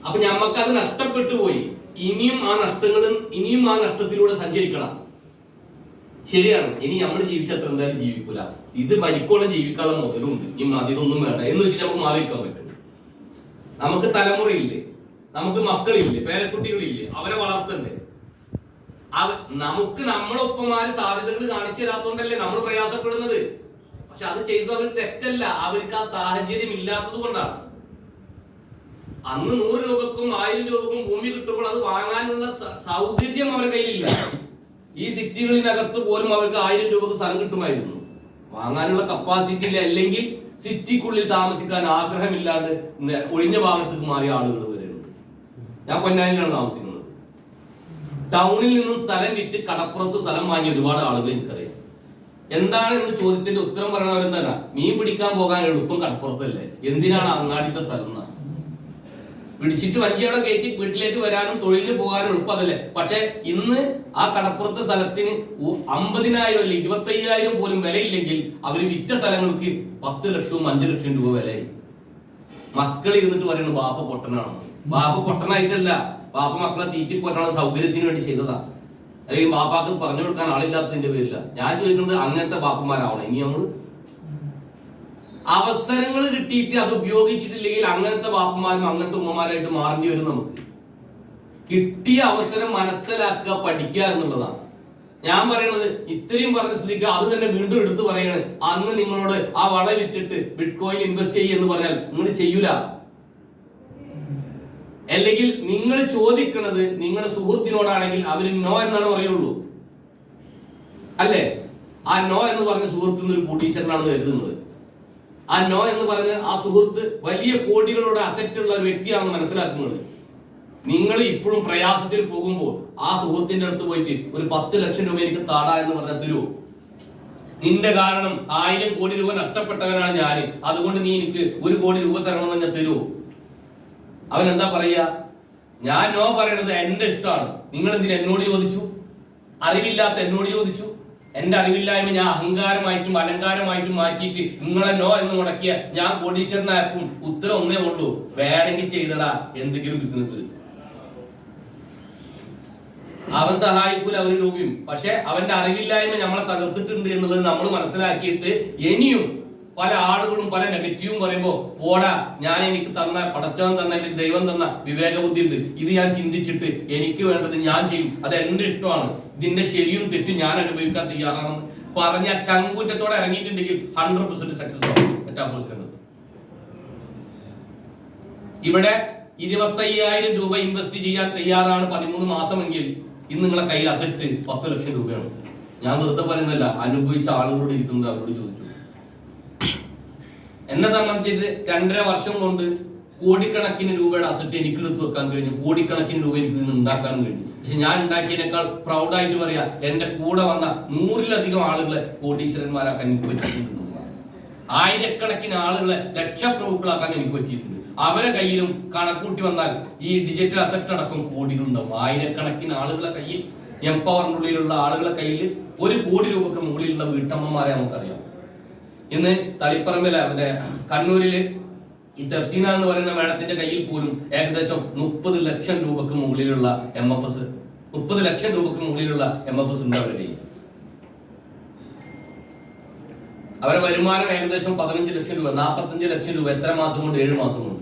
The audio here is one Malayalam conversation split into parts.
അപ്പൊ ഞമ്മക്കത് നഷ്ടപ്പെട്ടു പോയി. ഇനിയും ആ നഷ്ടത്തിലൂടെ സഞ്ചരിക്കണം. ശരിയാണ്, ഇനി നമ്മൾ ജീവിച്ചത്ര എന്തായാലും ജീവിക്കൂല. ഇത് മരിക്കോളം ജീവിക്കാനുള്ള മുതലുണ്ട്. ഇനി അതൊന്നും വേണ്ട എന്ന് വെച്ചിട്ട് നമുക്ക് മാറിയിരിക്കാൻ പറ്റും. നമുക്ക് തലമുറയില്ലേ, നമുക്ക് മക്കളില്ലേ, പേരക്കുട്ടികളില്ലേ, അവരെ വളർത്തണ്ടേ? നമുക്ക് നമ്മളൊപ്പമാര് സാധ്യതകൾ കാണിച്ചു തരാത്തോണ്ടല്ലേ നമ്മൾ പ്രയാസപ്പെടുന്നത്. പക്ഷെ അത് ചെയ്തത് അവർ തെറ്റല്ല, അവർക്ക് ആ സാഹചര്യം ഇല്ലാത്തത് കൊണ്ടാണ്. അന്ന് 100 രൂപക്കും 1000 രൂപക്കും ഭൂമി കിട്ടുമ്പോൾ അത് വാങ്ങാനുള്ള സൗകര്യം അവരുടെ കയ്യിലില്ല. ഈ സിറ്റികളിനകത്ത് പോലും അവർക്ക് 1000 രൂപക്ക് സ്ഥലം കിട്ടുമായിരുന്നു. വാങ്ങാനുള്ള കപ്പാസിറ്റി ഇല്ല. അല്ലെങ്കിൽ സിറ്റിക്കുള്ളിൽ താമസിക്കാൻ ആഗ്രഹമില്ലാണ്ട് ഒഴിഞ്ഞ ഭാഗത്തേക്ക് മാറിയ ആളുകൾ വരെയുണ്ട്. ഞാൻ പൊന്നാനിയിലാണ് താമസിക്കുന്നത്. ടൗണിൽ നിന്നും സ്ഥലം വിറ്റ് കടപ്പുറത്ത് സ്ഥലം വാങ്ങിയ ഒരുപാട് ആളുകൾ എനിക്കറിയാം. എന്താണ് എന്ന് ചോദ്യത്തിന്റെ ഉത്തരം പറയണവരെന്താണ്? മീൻ പിടിക്കാൻ പോകാൻ എളുപ്പം കടപ്പുറത്തല്ലേ, എന്തിനാണ് അങ്ങാടിത്തെ സ്ഥലം? പിടിച്ചിട്ട് വഞ്ചിയോടെ കയറ്റി വീട്ടിലേക്ക് വരാനും തൊഴിലിന് പോകാനും എളുപ്പമല്ലേ. പക്ഷെ ഇന്ന് ആ കടപ്പുറത്തെ സ്ഥലത്തിന് 50,000 അല്ലെ 25,000 പോലും വിലയില്ലെങ്കിൽ അവർ വിറ്റ സ്ഥലങ്ങൾക്ക് 10 ലക്ഷവും 5 ലക്ഷം രൂപ വിലയായി. മക്കൾ ഇരുന്നിട്ട് പറയുന്നു ബാപ്പ പൊട്ടനാണ്. ബാപ്പ പൊട്ടനായിട്ടല്ല, ബാപ്പ മക്കളെ തീറ്റിപ്പോറ്റാനുള്ള സൗകര്യത്തിന് വേണ്ടി ചെയ്തതാ. അല്ലെങ്കിൽ ബാപ്പാക്ക് പറഞ്ഞു കൊടുക്കാൻ ആളില്ലാത്തതിന്റെ പേരില്ല. ഞാൻ ചോദിക്കുന്നത് അങ്ങനത്തെ ബാപ്പന്മാരാവണം. ഇനി നമ്മൾ അവസരങ്ങൾ കിട്ടിയിട്ട് അത് ഉപയോഗിച്ചിട്ടില്ലെങ്കിൽ അങ്ങനത്തെ ബാപ്പന്മാരും അങ്ങനത്തെ ഉമ്മമാരായിട്ട് മാറേണ്ടി വരും. നമുക്ക് കിട്ടിയ അവസരം മനസ്സിലാക്കുക, പഠിക്കുക എന്നുള്ളതാണ് ഞാൻ പറയുന്നത്. ഇത്രയും പറഞ്ഞ സ്ഥിതിക്ക് അത് തന്നെ വീണ്ടും എടുത്തു പറയണത്, അന്ന് നിങ്ങളോട് ആ വള വിറ്റിട്ട് ബിറ്റ്കോയിൻ ഇൻവെസ്റ്റ് ചെയ്യുമെന്ന് പറഞ്ഞാൽ നിങ്ങൾ ചെയ്യൂല. അല്ലെങ്കിൽ നിങ്ങൾ ചോദിക്കുന്നത് നിങ്ങളുടെ സുഹൃത്തിനോടാണെങ്കിൽ അവര് നോ എന്നാണ് പറയുള്ളൂ, അല്ലേ? ആ നോ എന്ന് പറഞ്ഞ സുഹൃത്തിന് ഒരു കോടീശ്വരനാണെന്ന് കരുതുന്നത്. ആ നോ എന്ന് പറഞ്ഞ ആ സുഹൃത്ത് വലിയ കോടികളുടെ അസറ്റ് ഉള്ള ഒരു വ്യക്തിയാണെന്ന് മനസ്സിലാക്കുന്നത്. നിങ്ങൾ ഇപ്പോഴും പ്രയാസത്തിൽ പോകുമ്പോൾ ആ സുഹൃത്തിന്റെ അടുത്ത് പോയിട്ട് ഒരു 10 ലക്ഷം രൂപ എനിക്ക് താടാ എന്ന് പറഞ്ഞാൽ തരുമോ? നിന്റെ കാരണം 1000 കോടി രൂപ നഷ്ടപ്പെട്ടവനാണ് ഞാൻ, അതുകൊണ്ട് നീ എനിക്ക് 1 കോടി രൂപ തരണമെന്ന് പറഞ്ഞാൽ തരുമോ? അവൻ എന്താ പറയാ? ഞാൻ നോ പറയണത് എന്റെ ഇഷ്ടമാണ്, നിങ്ങൾ എന്തിന് എന്നോട് ചോദിച്ചു? അറിവില്ലാത്ത എന്നോട് ചോദിച്ചു. എന്റെ അറിവില്ലായ്മ ഞാൻ അഹങ്കാരമായിട്ടും അലങ്കാരമായിട്ടും മാറ്റിയിട്ട് നിങ്ങളെ നോ എന്ന് മുടക്കിയ ഞാൻ കോടീശ്വരനായപ്പം ഉത്തരം ഒന്നേ ഉള്ളൂ, വേണമെങ്കിൽ ചെയ്തടാ എന്തെങ്കിലും ബിസിനസ്. അവൻ സഹായിക്കൂല ഒരു രൂപയും. പക്ഷെ അവന്റെ അറിവില്ലായ്മ നമ്മളെ തകർത്തിട്ടുണ്ട് എന്നുള്ളത് നമ്മൾ മനസ്സിലാക്കിയിട്ട് ഇനിയും പല ആളുകളും പല നെഗറ്റീവും പറയുമ്പോ ഓടാ, ഞാൻ എനിക്ക് തന്ന പടച്ചവൻ തന്ന എനിക്ക് ദൈവം തന്ന വിവേക ബുദ്ധി ഉണ്ട്, ഇത് ഞാൻ ചിന്തിച്ചിട്ട് എനിക്ക് വേണ്ടത് ഞാൻ ചെയ്യും, അത് എന്റെ ഇഷ്ടമാണ്, ഇതിന്റെ ശരിയും തെറ്റും ഞാൻ അനുഭവിക്കാൻ തയ്യാറാണെന്ന് പറഞ്ഞ ചങ്കൂറ്റത്തോടെ ഇറങ്ങിയിട്ടുണ്ടെങ്കിൽ 100% സക്സസ് ആവും മെറ്റാഫോഴ്സ് രംഗത്ത്. ഇവിടെ 25,000 രൂപ ഇൻവെസ്റ്റ് ചെയ്യാൻ തയ്യാറാണ് 13 മാസമെങ്കിൽ ഇന്ന് നിങ്ങളെ കയ്യിൽ അസറ്റ് 10 ലക്ഷം രൂപയാണ്. ഞാൻ വെറുതെ പറയുന്നല്ല, അനുഭവിച്ച ആളുകളോട് ഇരിക്കുന്നത് അവരോട് ചോദിച്ചു. എന്നെ സംബന്ധിച്ചിട്ട് 2.5 വർഷം കൊണ്ട് കോടിക്കണക്കിന് രൂപയുടെ അസറ്റ് എനിക്ക് എടുത്തു വെക്കാൻ കഴിഞ്ഞു, കോടിക്കണക്കിന് രൂപ എനിക്ക് നിന്ന് ഉണ്ടാക്കാനും കഴിഞ്ഞു. പക്ഷെ ഞാൻ ഉണ്ടാക്കിയതിനേക്കാൾ പ്രൗഡായിട്ട് പറയാ, എന്റെ കൂടെ വന്ന 100-ലധികം ആളുകളെ കോടീശ്വരന്മാരാക്കാൻ എനിക്ക് പറ്റിയിട്ടുണ്ട്. 1000-കണക്കിന് ആളുകളെ ലക്ഷപ്രഭുക്കളാക്കാൻ എനിക്ക് പറ്റിയിട്ടുണ്ട്. അവരെ കയ്യിലും കണക്കൂട്ടി വന്നാൽ ഈ ഡിജിറ്റൽ അസറ്റ് അടക്കം കോടികളുണ്ടാവും. 1000-കണക്കിന് ആളുകളെ കയ്യിൽ, എംപവറിനുള്ളിലുള്ള ആളുകളെ കയ്യിൽ 1 കോടി രൂപക്ക് മുകളിലുള്ള വീട്ടമ്മമാരെ നമുക്കറിയാം. ഇന്ന് തളിപ്പറമ്പിലെ കണ്ണൂരില് ഈ ദർശീന എന്ന് പറയുന്ന മേഡത്തിന്റെ കയ്യിൽ പോലും ഏകദേശം 30 ലക്ഷം രൂപക്ക് മുകളിലുള്ള MFS, 30 ലക്ഷം രൂപക്ക് മുകളിലുള്ള MFS ഉണ്ട് അവരുടെ കയ്യിൽ. അവരുടെ വരുമാനം ഏകദേശം 15 ലക്ഷം രൂപ, 45 ലക്ഷം രൂപ. എത്ര മാസം കൊണ്ട്? 7 മാസം കൊണ്ട്.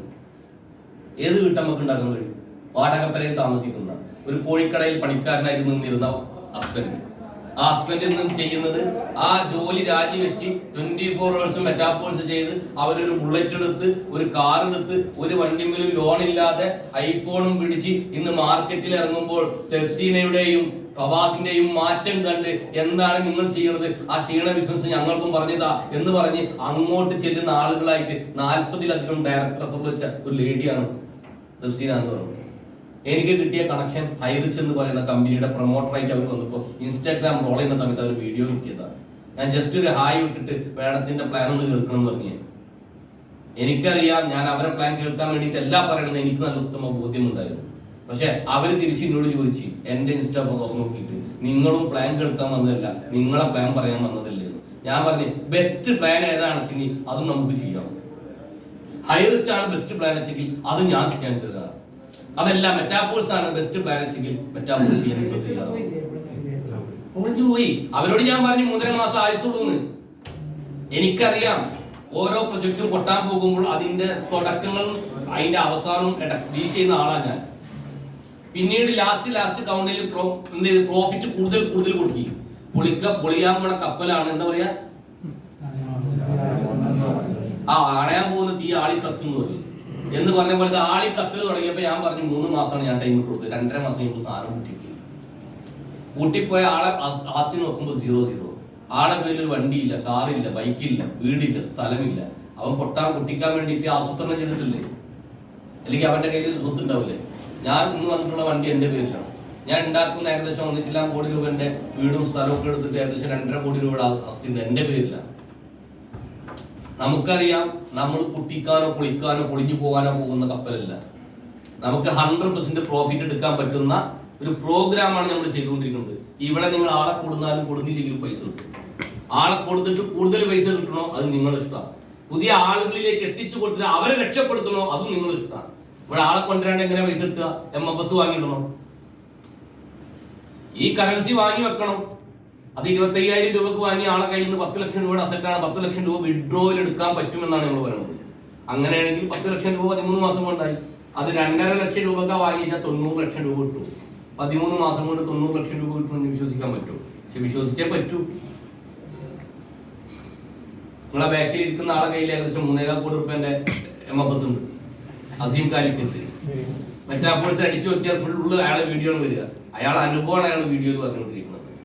ഏത് വീട്ടമ്മക്ക് ഉണ്ടാക്കാൻ കഴിയും? വാടകപ്പരയിൽ താമസിക്കുന്ന ഒരു കോഴിക്കടയിൽ പണിക്കാരനായിട്ട് നിന്നിരുന്ന ഹസ്ബൻഡ്, ആ ഹസ്ബൻഡിൽ നിന്നും ചെയ്യുന്നത് ആ ജോലി രാജിവെച്ച് 24 hours മെറ്റാഫോഴ്സ് ചെയ്ത് അവരൊരു ബുള്ളറ്റ് എടുത്ത്, ഒരു കാർ എടുത്ത്, ഒരു വണ്ടിമേലും ലോൺ ഇല്ലാതെ ഐഫോണും പിടിച്ച് ഇന്ന് മാർക്കറ്റിൽ ഇറങ്ങുമ്പോൾ തെർസീനയുടെയും ഫവാസിന്റെയും മാറ്റം കണ്ട് എന്താണ് നിങ്ങൾ ചെയ്യണത്, ആ ചെയ്യണ ബിസിനസ് ഞങ്ങൾക്കും പറഞ്ഞതാ എന്ന് പറഞ്ഞ് അങ്ങോട്ട് ചെല്ലുന്ന ആളുകളായിട്ട് 40-ലധികം ഡയറക്ടർ വെച്ച ഒരു ലേഡിയാണ് തെർസീന എന്ന് പറയുന്നത്. എനിക്ക് കിട്ടിയ കണക്ഷൻ ഹൈറിച്ച് എന്ന് പറയുന്ന കമ്പനിയുടെ പ്രൊമോട്ടറായിട്ട് അവർ വന്നപ്പോൾ ഇൻസ്റ്റാഗ്രാം റോൾ ചെയ്യുന്ന സമയത്ത് അവർ വീഡിയോ കിട്ടിയതാണ്. ഞാൻ ജസ്റ്റ് ഒരു ഹായ് വിട്ടിട്ട് മേഡത്തിന്റെ പ്ലാൻ ഒന്ന് കേൾക്കണം എന്ന് പറഞ്ഞു. എനിക്കറിയാം ഞാൻ അവരെ പ്ലാൻ കേൾക്കാൻ വേണ്ടിയിട്ട് എല്ലാം പറയണമെന്ന് എനിക്ക് നല്ല ഉത്തമ ബോധ്യമുണ്ടായിരുന്നു. പക്ഷെ അവര് തിരിച്ച് എന്നോട് ചോദിച്ചു, എന്റെ ഇൻസ്റ്റാ നോക്കിയിട്ട് നിങ്ങളും പ്ലാൻ കേൾക്കാൻ വന്നതല്ല, നിങ്ങളെ പ്ലാൻ പറയാൻ വന്നതല്ലേ. ഞാൻ പറഞ്ഞു ബെസ്റ്റ് പ്ലാൻ ഏതാണെന്ന് വെച്ചെങ്കിൽ അത് നമുക്ക് ചെയ്യാം. ഹൈറിച്ച് ആണ് ബെസ്റ്റ് പ്ലാൻ വെച്ചെങ്കിൽ അത് ഞാൻ തരാം. അതല്ല മെറ്റാഫോഴ്സ് ആണ് ബെസ്റ്റ് പ്ലാൻ വെച്ചെങ്കിൽ മെറ്റാഫോഴ്സ് ചെയ്യാൻ പോയി. അവരോട് ഞാൻ പറഞ്ഞു 3.5 മാസം ആയുസുള്ളൂന്ന്. എനിക്കറിയാം ഓരോ പ്രൊജക്റ്റും പൊട്ടാൻ പോകുമ്പോൾ അതിന്റെ തുടക്കങ്ങളും അതിന്റെ അവസാനവും ഡീൽ ചെയ്യുന്ന ആളാണ് ഞാൻ. പിന്നീട് ലാസ്റ്റ് കൗണ്ടിൽ പ്രോഫിറ്റ് കൂടുതൽ കൊടുക്കും. പൊളിയാൻ പോണ കപ്പലാണ് എന്താ പറയാ, ആ അണയാൻ പോകുന്ന തീ ആളി കത്തുന്നു എന്ന് പറഞ്ഞ പോലെ ആളി കത്തൽ തുടങ്ങിയപ്പോ ഞാൻ പറഞ്ഞു 3 മാസമാണ് ഞാൻ ടൈം കൊടുത്തത്. 2.5 മാസം കഴിയുമ്പോൾ സാധനം കൂട്ടിപ്പോയ ആളെ ആസ്തി നോക്കുമ്പോൾ 0. ആളെ പേരിൽ ഒരു വണ്ടിയില്ല, കാറില്ല, ബൈക്കില്ല, വീടില്ല, സ്ഥലമില്ല. അവൻ പൊട്ടിക്കാൻ വേണ്ടിയിട്ട് ആസൂത്രണം ചെയ്തിട്ടില്ലേ? അല്ലെങ്കിൽ അവന്റെ കയ്യിൽ സ്വത്ത് ഉണ്ടാവില്ലേ? ഞാൻ ഇന്ന് വന്നിട്ടുള്ള വണ്ടി എന്റെ പേരിലാണ്. ഞാൻ ഉണ്ടാക്കുന്ന ഏകദേശം 1.1 കോടി രൂപന്റെ വീടും സ്ഥലവും ഒക്കെ എടുത്തിട്ട് ഏകദേശം 2.5 കോടി രൂപയുടെ ആസ്തി എന്റെ പേരിലാണ്. നമുക്കറിയാം നമ്മൾ കുട്ടിക്കാനോ പൊളിക്കാനോ പൊളിഞ്ഞു പോകാനോ പോകുന്ന കപ്പലല്ല. നമുക്ക് 100% പ്രോഫിറ്റ് എടുക്കാൻ പറ്റുന്ന ഒരു പ്രോഗ്രാമാണ് നമ്മൾ ചെയ്തുകൊണ്ടിരിക്കുന്നത്. ഇവിടെ നിങ്ങൾ ആളെ കൊടുന്നാലും കൊടുന്നില്ലെങ്കിലും പൈസ കിട്ടും. ആളെ കൊടുത്തിട്ട് കൂടുതൽ പൈസ കിട്ടണോ അത് നിങ്ങളുടെ ഇഷ്ടമാണ്. പുതിയ ആളുകളിലേക്ക് എത്തിച്ചു കൊടുത്തിട്ട് അവരെ രക്ഷപ്പെടുത്തണോ അതും നിങ്ങളുടെ ഇഷ്ടമാണ്. ഇവിടെ ആളെ കൊണ്ടുവരാണ്ട് എങ്ങനെ പൈസ കിട്ടുക? MFS വാങ്ങിയിടണം, ഈ കറൻസി വാങ്ങി വെക്കണം. അത് 25,000 രൂപക്ക് വാങ്ങി ആളെ കയ്യിൽ നിന്ന് 10 ലക്ഷം രൂപയുടെ അസറ്റാണ്. 10 ലക്ഷം രൂപ വിഡ്രോയിൽ എടുക്കാൻ പറ്റുമെന്നാണ് നമ്മൾ പറയുന്നത്. അങ്ങനെയാണെങ്കിൽ 10 ലക്ഷം രൂപ 13 മാസം കൊണ്ടായി. അത് 2.5 ലക്ഷം രൂപക്ക് വാങ്ങിച്ചാൽ 90 ലക്ഷം രൂപ കിട്ടും. 13 മാസം കൊണ്ട് 90 ലക്ഷം രൂപ കിട്ടുമെന്ന് വിശ്വസിക്കാൻ പറ്റുമോ? പക്ഷെ വിശ്വസിച്ചേ പറ്റൂ. നിങ്ങളെ ബാക്കിൽ ഇരിക്കുന്ന ആളെ കയ്യിൽ ഏകദേശം 3.25 കോടി രൂപന്റെ MFS ഉണ്ട്. അസീം കാലിക്കത്ത് മെറ്റാഫോഴ്സ് അടിച്ചു നോക്കിയാൽ ഫുള്ള് അയാളെ വീഡിയോ ആണ് വരിക. അയാളെ അനുഭവമാണ് അയാൾ വീഡിയോയിൽ പറഞ്ഞുകൊണ്ടിരിക്കുന്നത്.